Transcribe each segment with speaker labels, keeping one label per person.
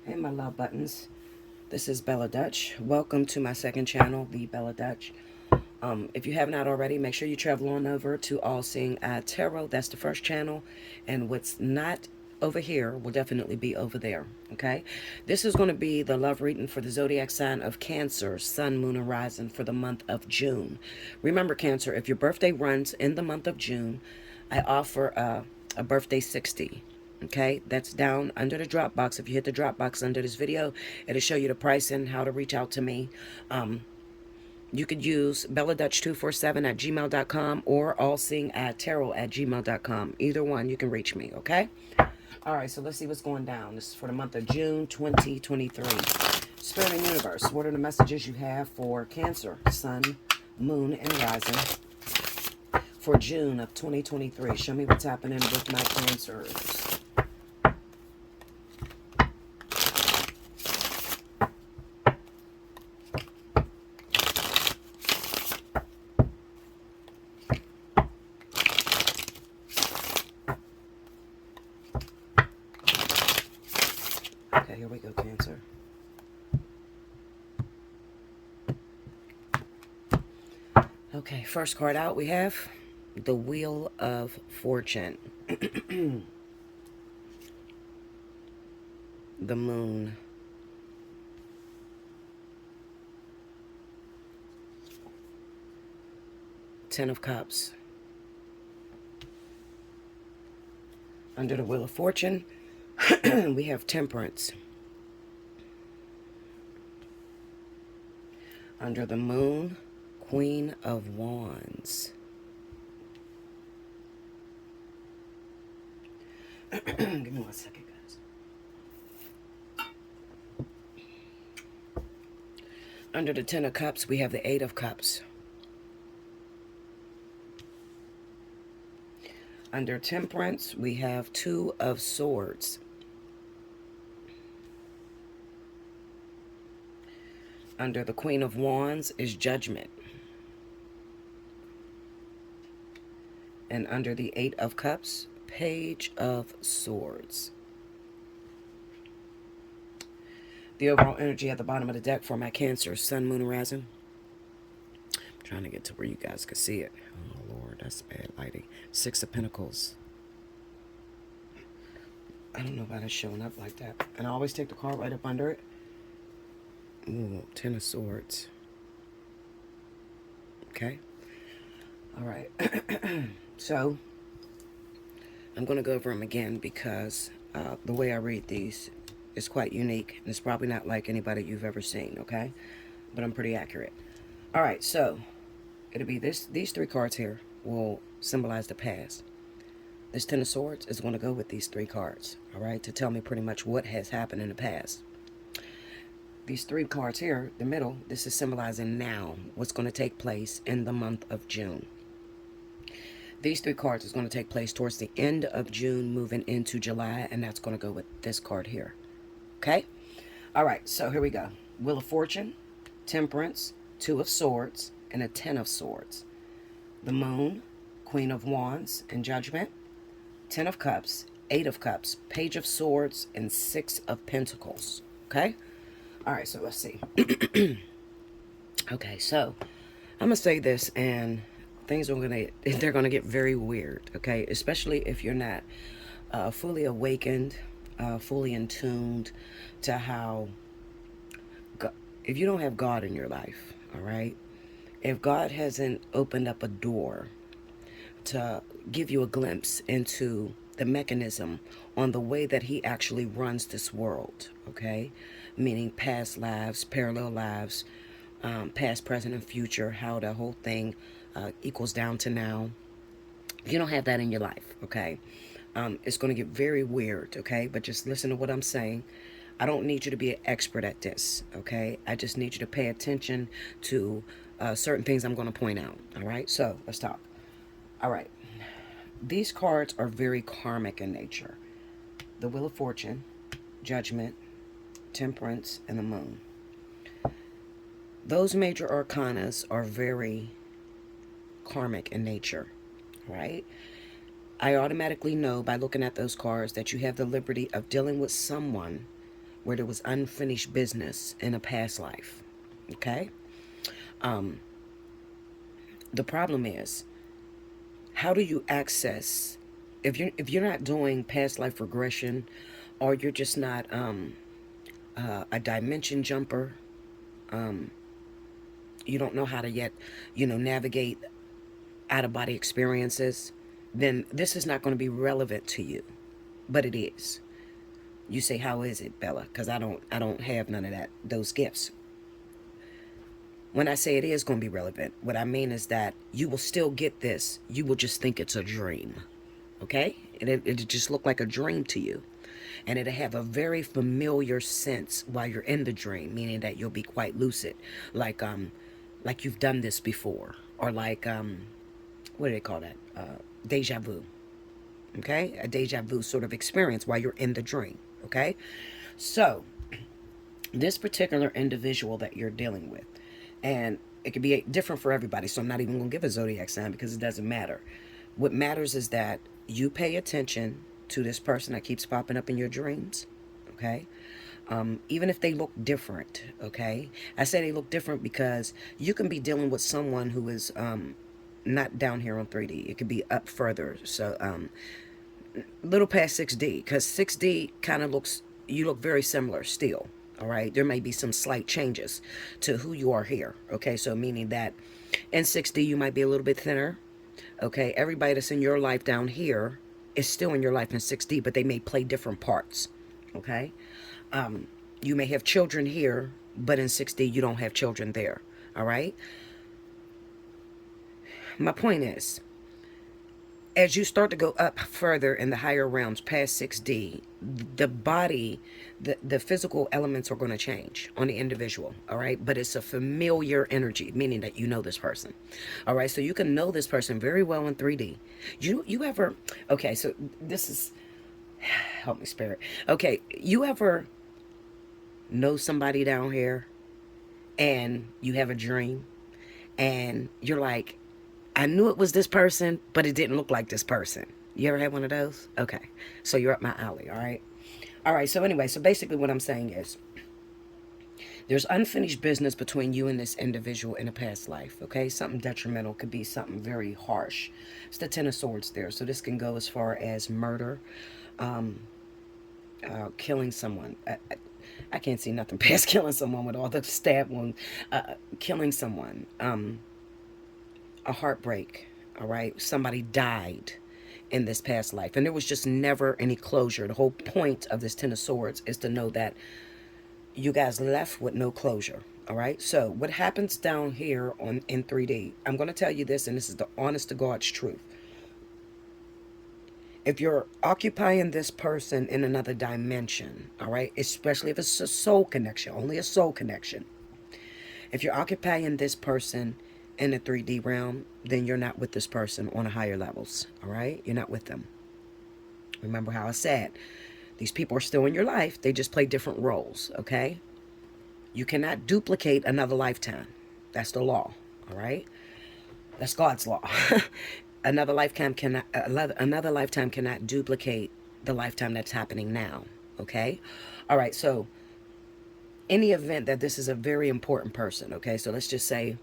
Speaker 1: Hey, my love buttons. This is Bella Dutch. Welcome to my second channel, The Bella Dutch. If you have not already, make sure you travel on over to Allseeingeyetarot. That's the first channel. And what's not over here will definitely be over there. Okay? This is going to be the love reading for the zodiac sign of Cancer, Sun, Moon, and Rising for the month of June. Remember, Cancer, if your birthday runs in the month of June, I offer a birthday 60. Okay, that's down under the drop box. If you hit the drop box under this video, it'll show you the price and how to reach out to me. You could use belladutch247 at gmail.com or allseeingeyetarot at gmail.com. Either one, you can reach me, okay? All right, so let's see what's going down. This is for the month of June 2023. Spirit and Universe, what are the messages you have for Cancer, Sun, Moon, and Rising for June of 2023? Show me what's happening with my Cancers. Okay, here we go, Cancer. Okay, first card out we have the Wheel of Fortune. The Moon. Ten of Cups. Under the Wheel of Fortune, we have Temperance. Under the Moon, Queen of Wands. Give me 1 second, guys. Under the Ten of Cups, we have the Eight of Cups. Under Temperance, we have Two of Swords. Under the Queen of Wands is Judgment. And under the Eight of Cups, Page of Swords. The overall energy at the bottom of the deck for my Cancer, Sun, Moon, and Rising. I'm trying to get to where you guys can see it. Oh, Lord, that's bad lighting. Six of Pentacles. I don't know why that's showing up like that. And I always take the card right up under it. Ooh, Ten of Swords. Okay. All right. So, I'm going to go over them again because the way I read these is quite unique. And it's probably not like anybody you've ever seen, okay? But I'm pretty accurate. All right, so it'll be these three cards here will symbolize the past. This Ten of Swords is going to go with these three cards, all right, to tell me pretty much what has happened in the past. These three cards here, the middle, this is symbolizing now, what's going to take place in the month of June. These three cards is going to take place towards the end of June, moving into July, and that's going to go with this card here. Okay? All right, so here we go. Wheel of Fortune, Temperance, Two of Swords, and a Ten of Swords. The Moon, Queen of Wands, and Judgment. Ten of Cups, Eight of Cups, Page of Swords, and Six of Pentacles. Okay? All right, so let's see. Okay, so I'm going to say this, and things they're going to get very weird, okay? Especially if you're not fully awakened, fully in tuned to how, if you don't have God in your life, all right? If God hasn't opened up a door to give you a glimpse into the mechanism on the way that he actually runs this world, okay? Meaning past lives, parallel lives, past, present, and future, how the whole thing equals down to now. If you don't have that in your life, okay, it's going to get very weird, okay? But just listen to what I'm saying. I don't need you to be an expert at this, okay? I just need you to pay attention to certain things I'm going to point out, all right? So let's talk. All right. These cards are very karmic in nature. The Wheel of Fortune, Judgment, Temperance, and the Moon. Those major arcanas are very karmic in nature, right? I automatically know by looking at those cards that you have the liberty of dealing with someone where there was unfinished business in a past life. Okay? Um, the problem is, how do you access, if you're not doing past life regression, or you're just not a dimension jumper, you don't know how to yet, navigate out of body experiences, then this is not going to be relevant to you. But it is. You say, how is it, Bella? Because I don't have none of those gifts. When I say it is going to be relevant, what I mean is that you will still get this. You will just think it's a dream. Okay? And it'll just look like a dream to you. And it'll have a very familiar sense while you're in the dream, meaning that you'll be quite lucid. Like you've done this before. Or like, what do they call that? Deja vu. Okay? A deja vu sort of experience while you're in the dream. Okay? So, this particular individual that you're dealing with, and it could be different for everybody, so I'm not even going to give a zodiac sign because it doesn't matter. What matters is that you pay attention to this person that keeps popping up in your dreams, okay? Even if they look different, okay? I say they look different because you can be dealing with someone who is not down here on 3D. It could be up further, so little past 6D, because 6D kind of looks, you look very similar still. All right, there may be some slight changes to who you are here. Okay, so meaning that in 6D you might be a little bit thinner. Okay, everybody that's in your life down here is still in your life in 6D, but they may play different parts. Okay, you may have children here, but in 6D you don't have children there. All right, my point is, as you start to go up further in the higher realms past 6D, the body, the physical elements are going to change on the individual, all right? But it's a familiar energy, meaning that you know this person, all right? So you can know this person very well in 3D. You ever, okay, so this is, help me, Spirit. Okay, you ever know somebody down here and you have a dream and you're like, I knew it was this person, but it didn't look like this person. You ever had one of those? Okay. So you're up my alley, all right? All right, so anyway, so basically what I'm saying is there's unfinished business between you and this individual in a past life, okay? Something detrimental, could be something very harsh. It's the Ten of Swords there, so this can go as far as murder, killing someone. I can't see nothing past killing someone with all the stab wounds. Killing someone. A heartbreak, all right? Somebody died in this past life, and there was just never any closure. The whole point of this Ten of Swords is to know that you guys left with no closure, all right? So what happens down here in 3D, I'm going to tell you this, and this is the honest to God's truth. If you're occupying this person in another dimension, all right, especially if it's a soul connection, only a soul connection. If you're occupying this person in the 3D realm, then you're not with this person on the higher levels, all right? You're not with them. Remember how I said, these people are still in your life. They just play different roles, okay? You cannot duplicate another lifetime. That's the law, all right? That's God's law. Another lifetime cannot duplicate the lifetime that's happening now, okay? All right, so in the event that this is a very important person, okay? So let's just say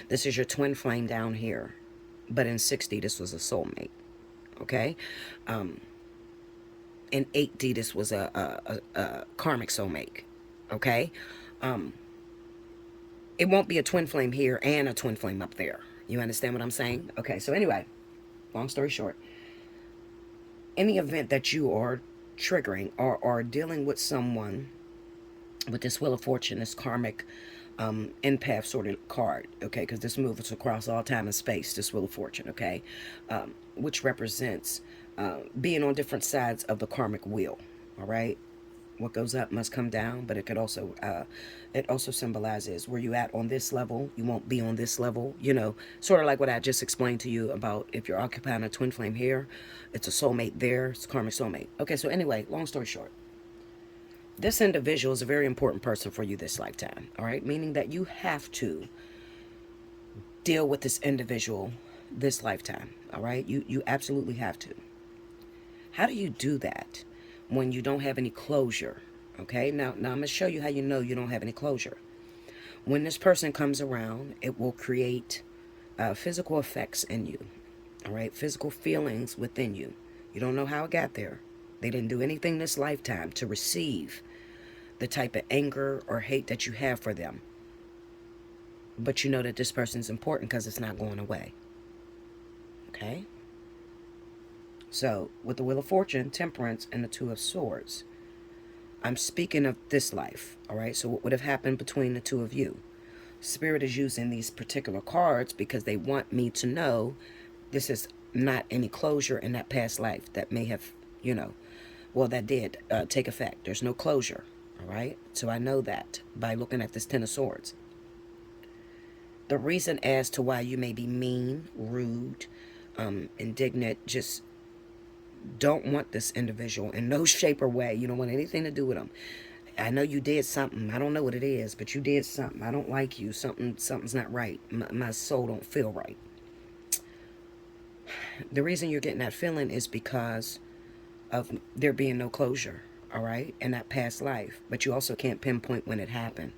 Speaker 1: this is your twin flame down here, but in 6D, this was a soulmate, okay? In 8D, this was a karmic soulmate, okay? It won't be a twin flame here and a twin flame up there. You understand what I'm saying? Okay, so anyway, long story short, in the event that you are triggering or are dealing with someone with this Wheel of Fortune, this karmic empath sort of card, okay, because this moves across all time and space, this Wheel of Fortune, okay, which represents being on different sides of the karmic wheel, all right? What goes up must come down, but it also symbolizes where you at on this level. You won't be on this level, you know, sort of like what I just explained to you about if you're occupying a twin flame here, it's a soulmate there, it's a karmic soulmate. Okay, so anyway, long story short, this individual is a very important person for you this lifetime, all right? Meaning that you have to deal with this individual this lifetime. All right, you absolutely have to. How do you do that when you don't have any closure? Okay, now I'm gonna show you how you know you don't have any closure. When this person comes around, it will create physical effects in you. All right, physical feelings within you. You don't know how it got there. They didn't do anything this lifetime to receive the type of anger or hate that you have for them. But you know that this person's important because it's not going away. Okay? So, with the Wheel of Fortune, Temperance, and the Two of Swords, I'm speaking of this life. All right? So, what would have happened between the two of you? Spirit is using these particular cards because they want me to know this is not any closure in that past life that may have, well, that did take effect. There's no closure. All right? So, I know that by looking at this Ten of Swords. The reason as to why you may be mean, rude, indignant, just don't want this individual in no shape or way. You don't want anything to do with them. I know you did something. I don't know what it is, but you did something. I don't like you. Something's not right. My soul don't feel right. The reason you're getting that feeling is because of there being no closure, all right, in that past life. But you also can't pinpoint when it happened,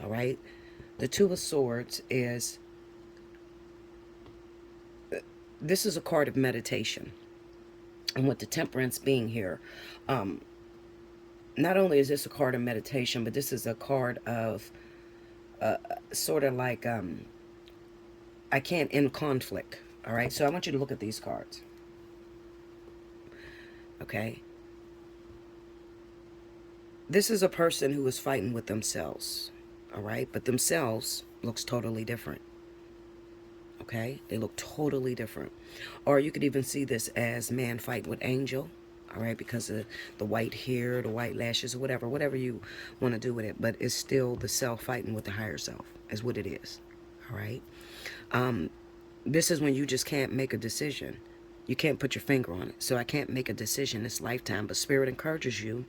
Speaker 1: all right? The Two of Swords is, this is a card of meditation. And with the Temperance being here, not only is this a card of meditation, but this is a card of sort of like, I can't end conflict. All right, so I want you to look at these cards. Okay. This is a person who is fighting with themselves. All right, but themselves looks totally different. Okay, they look totally different. Or you could even see this as man fighting with angel. All right, because of the white hair, the white lashes, or whatever you want to do with it. But it's still the self fighting with the higher self is what it is. All right. This is when you just can't make a decision. You can't put your finger on it. So I can't make a decision this lifetime. But Spirit encourages you,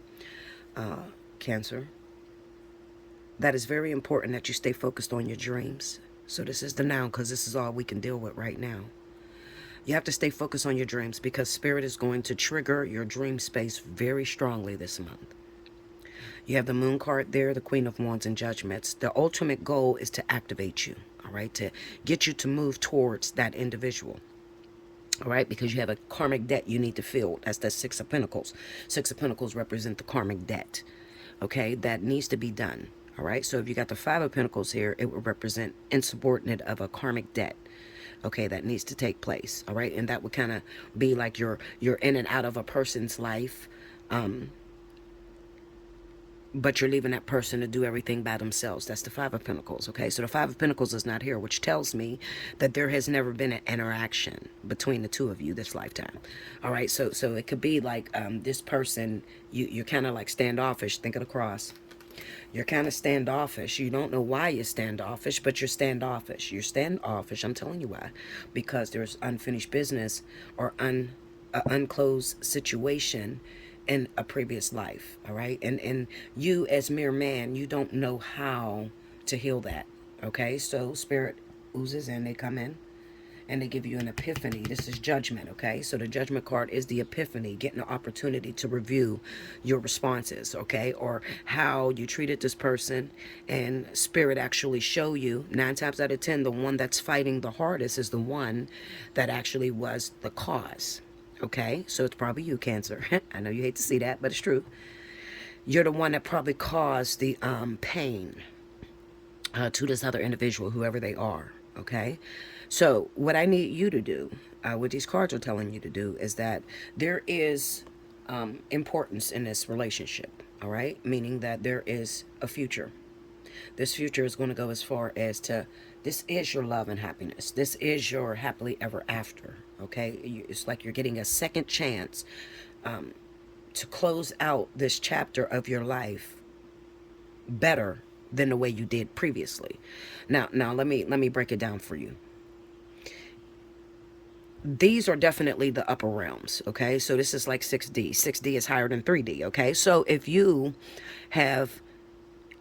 Speaker 1: Cancer, that it's very important that you stay focused on your dreams. So this is the now, because this is all we can deal with right now. You have to stay focused on your dreams because Spirit is going to trigger your dream space very strongly this month. You have the Moon card there, the Queen of Wands and Judgments. The ultimate goal is to activate you, all right, to get you to move towards that individual. All right, because you have a karmic debt you need to fill. That's the Six of Pentacles. Six of Pentacles represent the karmic debt, okay, that needs to be done. All right, so if you got the Five of Pentacles here, it would represent insubordinate of a karmic debt, okay, that needs to take place. All right, and that would kind of be like you're in and out of a person's life, but you're leaving that person to do everything by themselves. That's the Five of Pentacles, okay? So the Five of Pentacles is not here, which tells me that there has never been an interaction between the two of you this lifetime. All right, so it could be like this person, you're kind of like standoffish. Think of the cross. You're kind of standoffish. You don't know why you're standoffish, but you're standoffish. You're standoffish. I'm telling you why. Because there's unfinished business or unclosed situation in a previous life. All right. And you as mere man, you don't know how to heal that. Okay. So Spirit oozes in, they come in. And they give you an epiphany. This is judgment, okay? So the judgment card is the epiphany, getting the opportunity to review your responses, okay? Or how you treated this person, and Spirit actually show you, 9 times out of 10, the one that's fighting the hardest is the one that actually was the cause, okay? So it's probably you, Cancer. I know you hate to see that, but it's true. You're the one that probably caused the pain to this other individual, whoever they are, okay? So what I need you to do, what these cards are telling you to do, is that there is importance in this relationship, all right? Meaning that there is a future. This future is going to go as far as to, this is your love and happiness. This is your happily ever after, okay? It's like you're getting a second chance to close out this chapter of your life better than the way you did previously. Now let me break it down for you. These are definitely the upper realms, okay? So this is like 6D. 6D is higher than 3D, okay? So if you have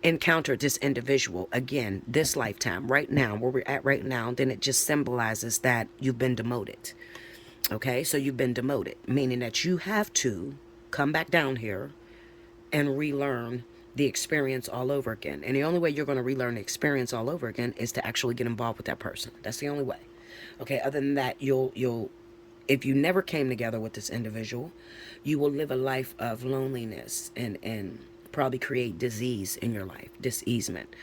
Speaker 1: encountered this individual again this lifetime, right now, where we're at right now, then it just symbolizes that you've been demoted. Okay, so you've been demoted, meaning that you have to come back down here and relearn the experience all over again. And the only way you're going to relearn the experience all over again is to actually get involved with that person. That's the only way. Okay, other than that, you'll if you never came together with this individual, you will live a life of loneliness and probably create disease in your life, diseasement,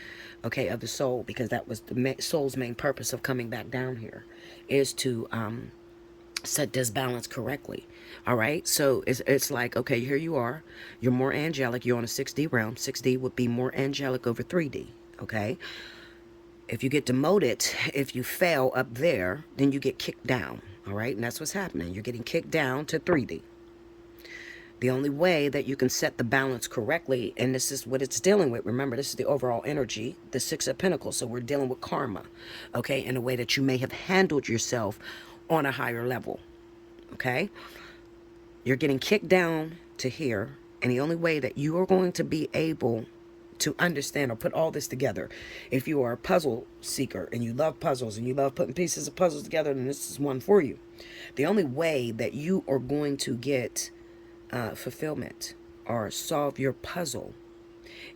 Speaker 1: okay, of the soul, because that was the soul's main purpose of coming back down here, is to set this balance correctly. All right, so it's like, okay, here you are, you're more angelic, you're on a 6D realm. 6D would be more angelic over 3D. Okay, if you get demoted, if you fail up there, then you get kicked down. All right, and that's what's happening. You're getting kicked down to 3D. The only way that you can set the balance correctly, and this is what it's dealing with, remember, this is the overall energy, the Six of Pentacles, so we're dealing with karma, okay, in a way that you may have handled yourself on a higher level, okay? You're getting kicked down to here, and the only way that you are going to be able to understand or put all this together, if you are a puzzle seeker and you love puzzles and you love putting pieces of puzzles together, then this is one for you. The only way that you are going to get fulfillment or solve your puzzle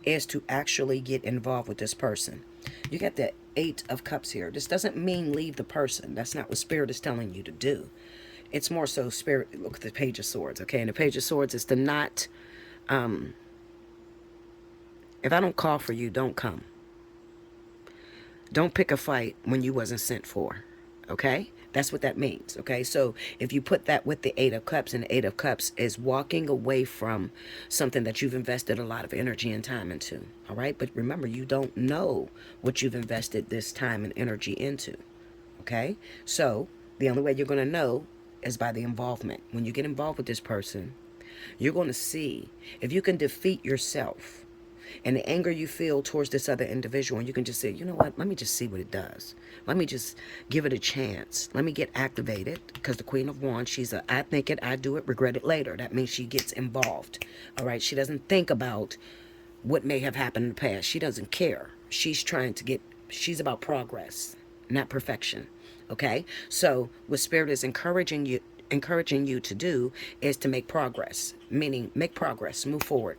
Speaker 1: is to actually get involved with this person. You got the Eight of Cups here. This doesn't mean leave the person. That's not what Spirit is telling you to do. It's more so Spirit. Look at the Page of Swords, okay? And the Page of Swords is to not, if I don't call for you, don't come. Don't pick a fight when you wasn't sent for, okay? That's what that means, okay? So if you put that with the Eight of Cups, and the Eight of Cups is walking away from something that you've invested a lot of energy and time into, all right? But remember, you don't know what you've invested this time and energy into, okay? So the only way you're going to know is by the involvement. When you get involved with this person, you're going to see if you can defeat yourself and the anger you feel towards this other individual, and you can just say, you know what, let me just see what it does. Let me just give it a chance. Let me get activated, because the Queen of Wands, she's a I think it, I do it, regret it later. That means she gets involved. All right, she doesn't think about what may have happened in the past. She doesn't care. She's trying to get, she's about progress, not perfection. Okay, so what Spirit is encouraging you to do is to make progress, meaning make progress, move forward.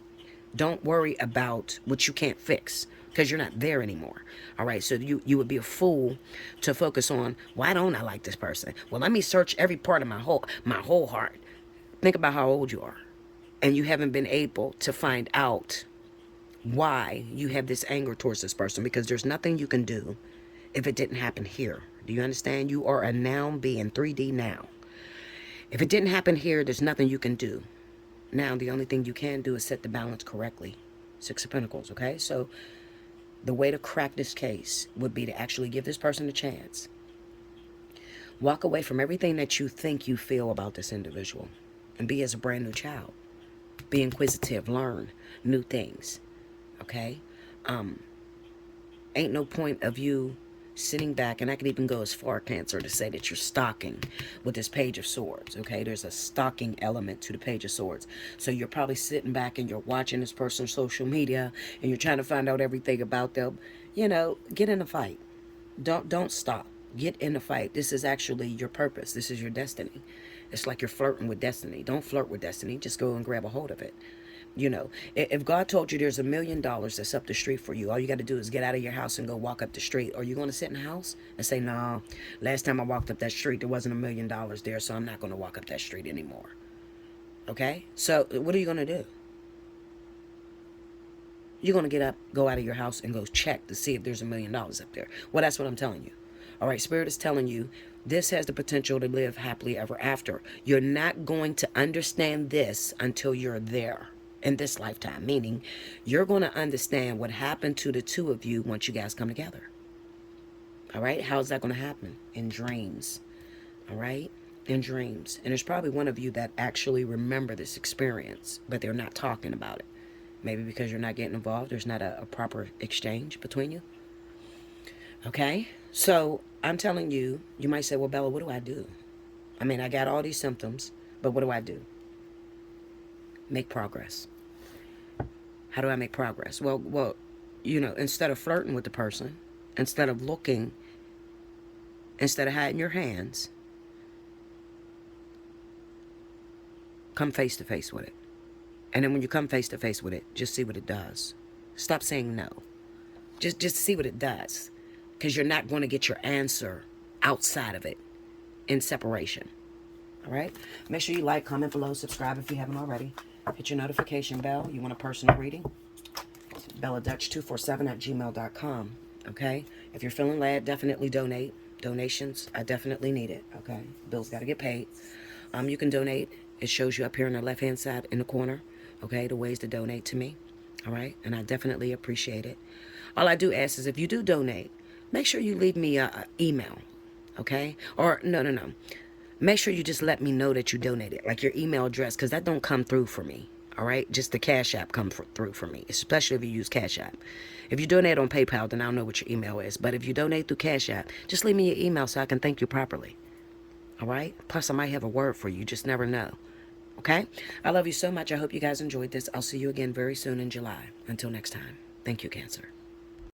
Speaker 1: Don't worry about what you can't fix, because you're not there anymore. All right, so you would be a fool to focus on, why don't I like this person? Well, let me search every part of my whole heart. Think about how old you are, and you haven't been able to find out why you have this anger towards this person, because there's nothing you can do if it didn't happen here. Do you understand? You are a noun being, 3D now. If it didn't happen here, there's nothing you can do. Now, the only thing you can do is set the balance correctly. Six of Pentacles, okay? So the way to crack this case would be to actually give this person a chance. Walk away from everything that you think you feel about this individual and be as a brand new child. Be inquisitive, learn new things, okay? Ain't no point of you sitting back, and I could even go as far, Cancer, to say that you're stalking with this Page of Swords, okay? There's a stalking element to the Page of Swords. So you're probably sitting back and you're watching this person's social media and you're trying to find out everything about them. You know, get in a fight. Don't stop. Get in a fight. This is actually your purpose. This is your destiny. It's like you're flirting with destiny. Don't flirt with destiny. Just go and grab a hold of it. You know, if God told you there's $1 million that's up the street for you, all you got to do is get out of your house and go walk up the street. Are you going to sit in the house and say, no, last time I walked up that street, there wasn't $1 million there, so I'm not going to walk up that street anymore? Okay? So what are you going to do? You're going to get up, go out of your house, and go check to see if there's $1 million up there. Well, that's what I'm telling you. All right, Spirit is telling you this has the potential to live happily ever after. You're not going to understand this until you're there in this lifetime, meaning you're going to understand what happened to the two of you once you guys come together. All right, how's that going to happen? In dreams. All right, in dreams. And there's probably one of you that actually remember this experience, but they're not talking about it. Maybe because you're not getting involved. There's not a proper exchange between you. Okay, so I'm telling you, you might say, well, Bella, what do I do? I mean, I got all these symptoms, but what do I do? Make progress. How do I make progress? Well, instead of flirting with the person, instead of looking, instead of hiding your hands, come face to face with it. And then when you come face to face with it, just see what it does. Stop saying no. Just see what it does. Because you're not going to get your answer outside of it in separation. All right? Make sure you like, comment below, subscribe if you haven't already. Hit your notification bell. You want a personal reading? BellaDutch247@gmail.com. Okay? If you're feeling led, definitely donate. Donations, I definitely need it. Okay? Bills got to get paid. You can donate. It shows you up here on the left-hand side in the corner. Okay? The ways to donate to me. All right? And I definitely appreciate it. All I do ask is if you do donate, make sure you leave me an email. Okay? Or, no. Make sure you just let me know that you donated. Like your email address, because that don't come through for me. All right? Just the Cash App come through for me. Especially if you use Cash App. If you donate on PayPal, then I'll know what your email is. But if you donate through Cash App, just leave me your email so I can thank you properly. All right? Plus, I might have a word for you. You just never know. Okay? I love you so much. I hope you guys enjoyed this. I'll see you again very soon in July. Until next time. Thank you, Cancer.